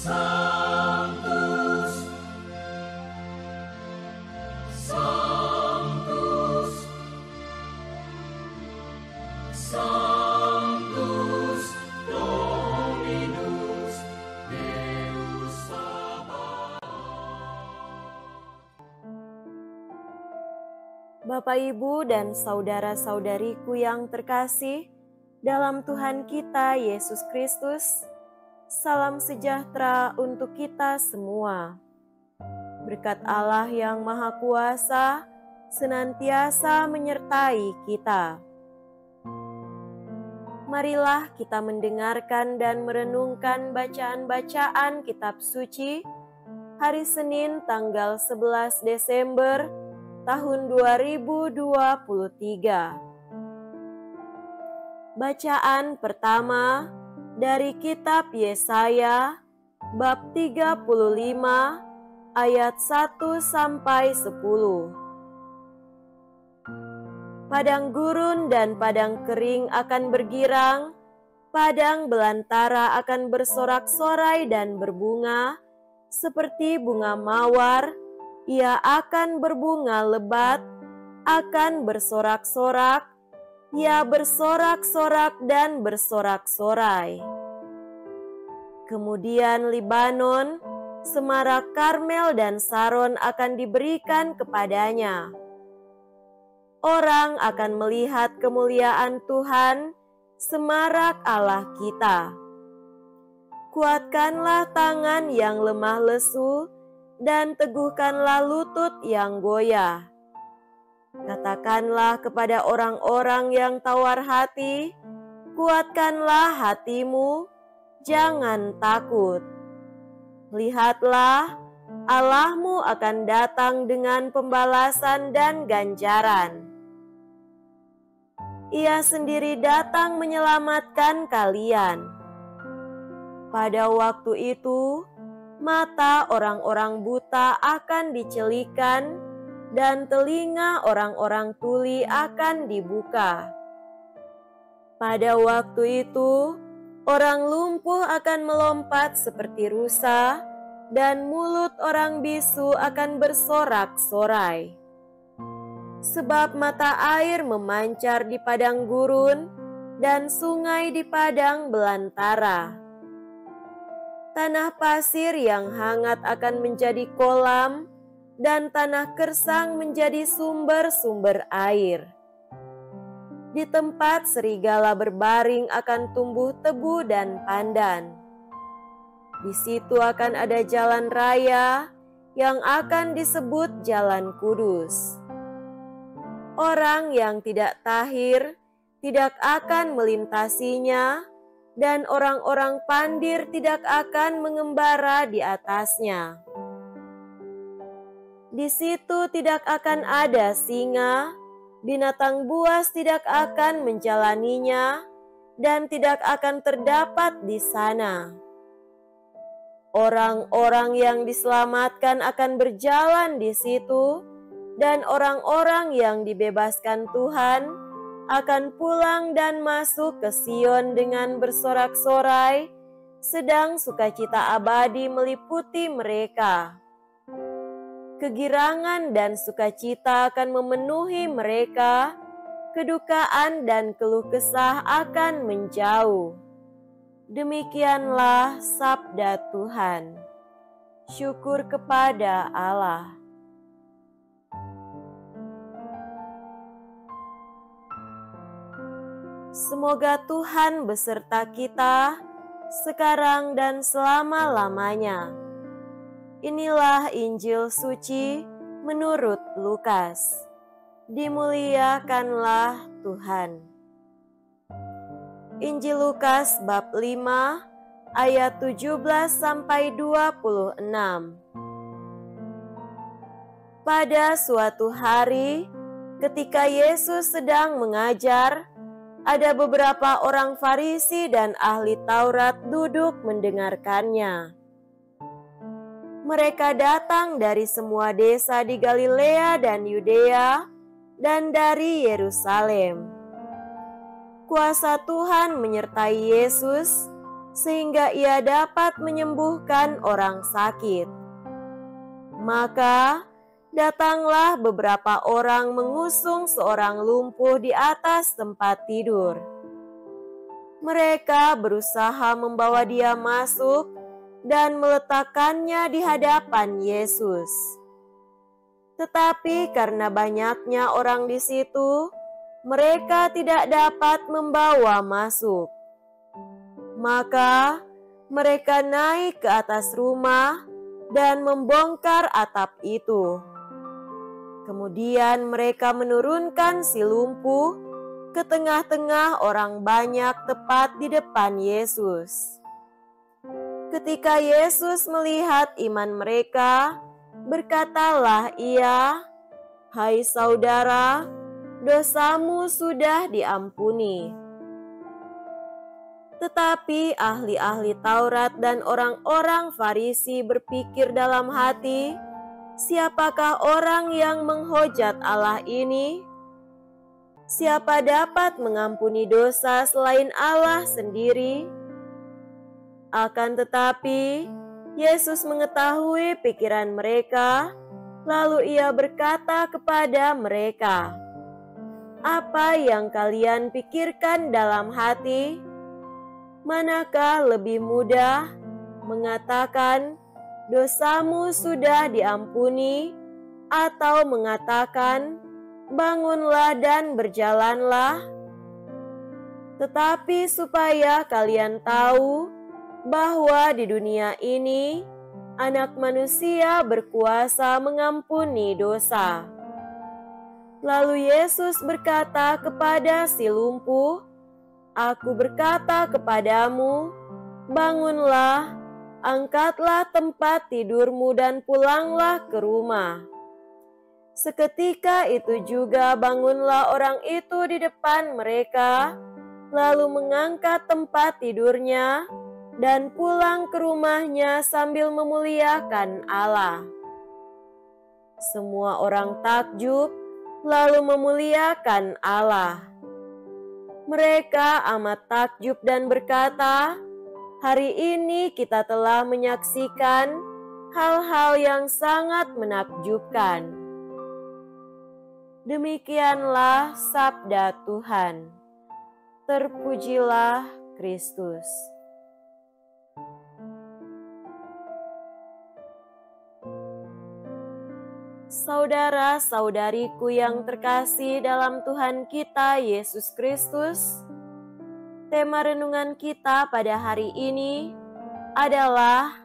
Sanctus, Sanctus, Sanctus Dominus Deus Sabaoth. Bapak, Ibu, dan saudara-saudariku yang terkasih dalam Tuhan kita Yesus Kristus, salam sejahtera untuk kita semua. Berkat Allah yang Maha Kuasa senantiasa menyertai kita. Marilah kita mendengarkan dan merenungkan bacaan-bacaan kitab suci hari Senin tanggal 11 Desember tahun 2023. Bacaan pertama dari kitab Yesaya bab 35 ayat 1 sampai 10. Padang gurun dan padang kering akan bergirang, padang belantara akan bersorak-sorai dan berbunga seperti bunga mawar. Ia akan berbunga lebat, akan bersorak-sorak, ia bersorak-sorak dan bersorak-sorai. Kemudian Libanon, semarak Karmel dan Saron akan diberikan kepadanya. Orang akan melihat kemuliaan Tuhan, semarak Allah kita. Kuatkanlah tangan yang lemah lesu, dan teguhkanlah lutut yang goyah. Katakanlah kepada orang-orang yang tawar hati, kuatkanlah hatimu, jangan takut. Lihatlah, Allahmu akan datang dengan pembalasan dan ganjaran. Ia sendiri datang menyelamatkan kalian. Pada waktu itu, mata orang-orang buta akan dicelikan, dan telinga orang-orang tuli akan dibuka. Pada waktu itu, orang lumpuh akan melompat seperti rusa, dan mulut orang bisu akan bersorak-sorai. Sebab mata air memancar di padang gurun, dan sungai di padang belantara. Tanah pasir yang hangat akan menjadi kolam, dan tanah gersang menjadi sumber-sumber air. Di tempat serigala berbaring akan tumbuh tebu dan pandan. Di situ akan ada jalan raya yang akan disebut Jalan Kudus. Orang yang tidak tahir tidak akan melintasinya, dan orang-orang pandir tidak akan mengembara di atasnya. Di situ tidak akan ada singa, binatang buas tidak akan menjalaninya, dan tidak akan terdapat di sana. Orang-orang yang diselamatkan akan berjalan di situ, dan orang-orang yang dibebaskan Tuhan akan pulang dan masuk ke Sion dengan bersorak-sorai, sedang sukacita abadi meliputi mereka. Kegirangan dan sukacita akan memenuhi mereka, kedukaan dan keluh kesah akan menjauh. Demikianlah sabda Tuhan. Syukur kepada Allah. Semoga Tuhan beserta kita, sekarang dan selama-lamanya. Inilah Injil suci menurut Lukas. Dimuliakanlah Tuhan. Injil Lukas bab 5 ayat 17-26. Pada suatu hari, ketika Yesus sedang mengajar, ada beberapa orang Farisi dan ahli Taurat duduk mendengarkannya. Mereka datang dari semua desa di Galilea dan Yudea dan dari Yerusalem. Kuasa Tuhan menyertai Yesus sehingga ia dapat menyembuhkan orang sakit. Maka datanglah beberapa orang mengusung seorang lumpuh di atas tempat tidur. Mereka berusaha membawa dia masuk dan meletakkannya di hadapan Yesus. Tetapi karena banyaknya orang di situ, mereka tidak dapat membawa masuk. Maka mereka naik ke atas rumah dan membongkar atap itu. Kemudian mereka menurunkan si lumpuh ke tengah-tengah orang banyak tepat di depan Yesus. Ketika Yesus melihat iman mereka, berkatalah ia, "Hai saudara, dosamu sudah diampuni." Tetapi ahli-ahli Taurat dan orang-orang Farisi berpikir dalam hati, "Siapakah orang yang menghujat Allah ini? Siapa dapat mengampuni dosa selain Allah sendiri?" Akan tetapi, Yesus mengetahui pikiran mereka, lalu ia berkata kepada mereka, "Apa yang kalian pikirkan dalam hati? Manakah lebih mudah mengatakan, 'Dosamu sudah diampuni,' atau mengatakan, 'Bangunlah dan berjalanlah'? Tetapi supaya kalian tahu bahwa di dunia ini Anak Manusia berkuasa mengampuni dosa." Lalu Yesus berkata kepada si lumpuh, "Aku berkata kepadamu, bangunlah, angkatlah tempat tidurmu dan pulanglah ke rumah." Seketika itu juga bangunlah orang itu di depan mereka, lalu mengangkat tempat tidurnya dan pulang ke rumahnya sambil memuliakan Allah. Semua orang takjub lalu memuliakan Allah. Mereka amat takjub dan berkata, "Hari ini kita telah menyaksikan hal-hal yang sangat menakjubkan." Demikianlah sabda Tuhan. Terpujilah Kristus. Saudara-saudariku yang terkasih dalam Tuhan kita Yesus Kristus, tema renungan kita pada hari ini adalah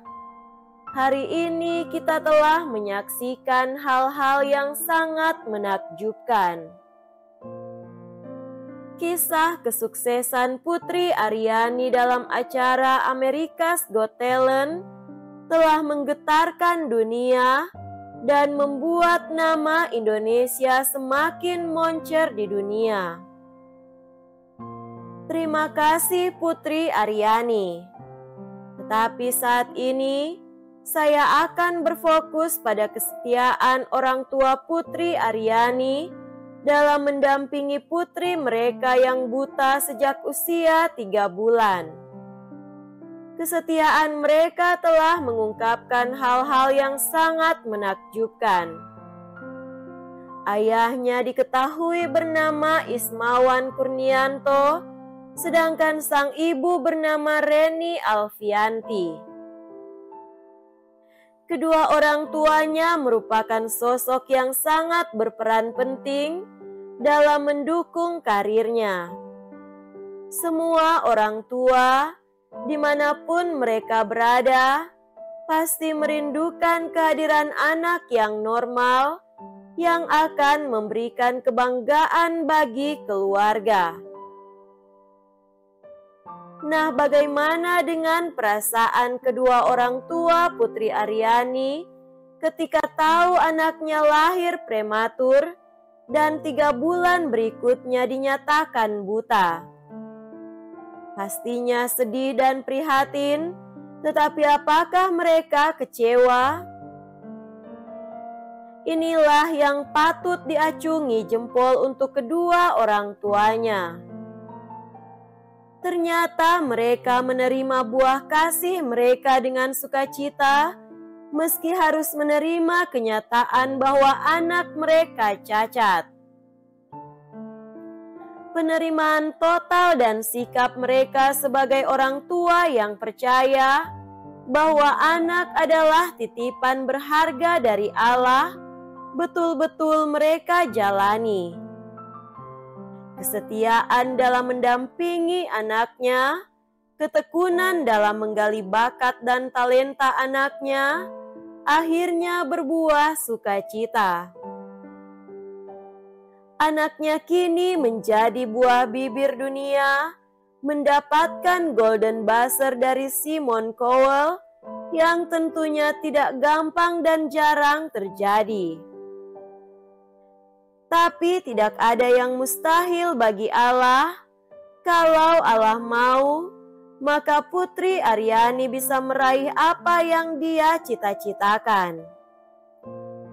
hari ini kita telah menyaksikan hal-hal yang sangat menakjubkan. Kisah kesuksesan Putri Aryani dalam acara America's Got Talent telah menggetarkan dunia dan membuat nama Indonesia semakin moncer di dunia. Terima kasih Putri Aryani. Tetapi saat ini, saya akan berfokus pada kesetiaan orang tua Putri Aryani dalam mendampingi putri mereka yang buta sejak usia 3 bulan. Kesetiaan mereka telah mengungkapkan hal-hal yang sangat menakjubkan. Ayahnya diketahui bernama Ismawan Kurnianto, sedangkan sang ibu bernama Reni Alfianti. Kedua orang tuanya merupakan sosok yang sangat berperan penting dalam mendukung karirnya. Semua orang tua dimanapun mereka berada, pasti merindukan kehadiran anak yang normal, yang akan memberikan kebanggaan bagi keluarga. Nah, bagaimana dengan perasaan kedua orang tua Putri Aryani ketika tahu anaknya lahir prematur dan 3 bulan berikutnya dinyatakan buta? Pastinya sedih dan prihatin, tetapi apakah mereka kecewa? Inilah yang patut diacungi jempol untuk kedua orang tuanya. Ternyata mereka menerima buah kasih mereka dengan sukacita, meski harus menerima kenyataan bahwa anak mereka cacat. Penerimaan total dan sikap mereka sebagai orang tua yang percaya bahwa anak adalah titipan berharga dari Allah, betul-betul mereka jalani. Kesetiaan dalam mendampingi anaknya, ketekunan dalam menggali bakat dan talenta anaknya, akhirnya berbuah sukacita. Anaknya kini menjadi buah bibir dunia, mendapatkan Golden Buzzer dari Simon Cowell yang tentunya tidak gampang dan jarang terjadi. Tapi tidak ada yang mustahil bagi Allah. Kalau Allah mau, maka Putri Aryani bisa meraih apa yang dia cita-citakan.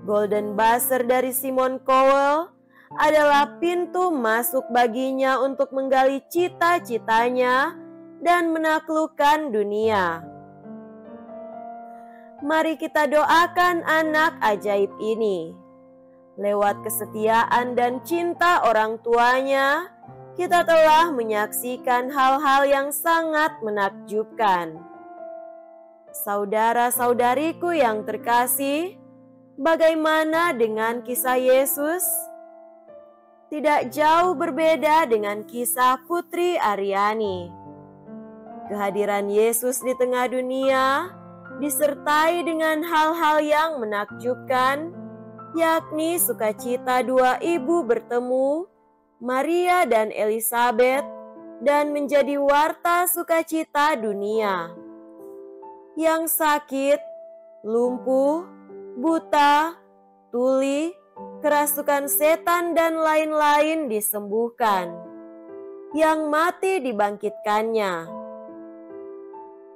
Golden Buzzer dari Simon Cowell adalah pintu masuk baginya untuk menggali cita-citanya dan menaklukkan dunia. Mari kita doakan anak ajaib ini. Lewat kesetiaan dan cinta orang tuanya, kita telah menyaksikan hal-hal yang sangat menakjubkan. Saudara-saudariku yang terkasih, bagaimana dengan kisah Yesus? Tidak jauh berbeda dengan kisah Putri Aryani. Kehadiran Yesus di tengah dunia disertai dengan hal-hal yang menakjubkan, yakni sukacita dua ibu bertemu, Maria dan Elizabeth, dan menjadi warta sukacita dunia. Yang sakit, lumpuh, buta, tuli, kerasukan setan dan lain-lain disembuhkan. Yang mati dibangkitkannya.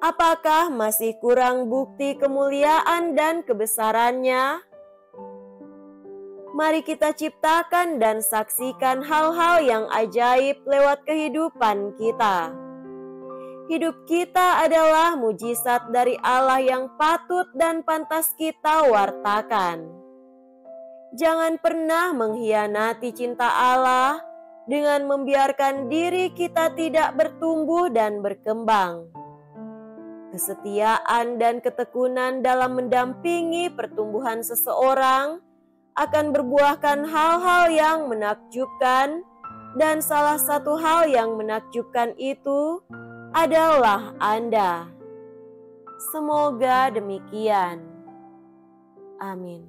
Apakah masih kurang bukti kemuliaan dan kebesarannya? Mari kita ciptakan dan saksikan hal-hal yang ajaib lewat kehidupan kita. Hidup kita adalah mujizat dari Allah yang patut dan pantas kita wartakan. Jangan pernah mengkhianati cinta Allah dengan membiarkan diri kita tidak bertumbuh dan berkembang. Kesetiaan dan ketekunan dalam mendampingi pertumbuhan seseorang akan berbuahkan hal-hal yang menakjubkan, dan salah satu hal yang menakjubkan itu adalah Anda. Semoga demikian. Amin.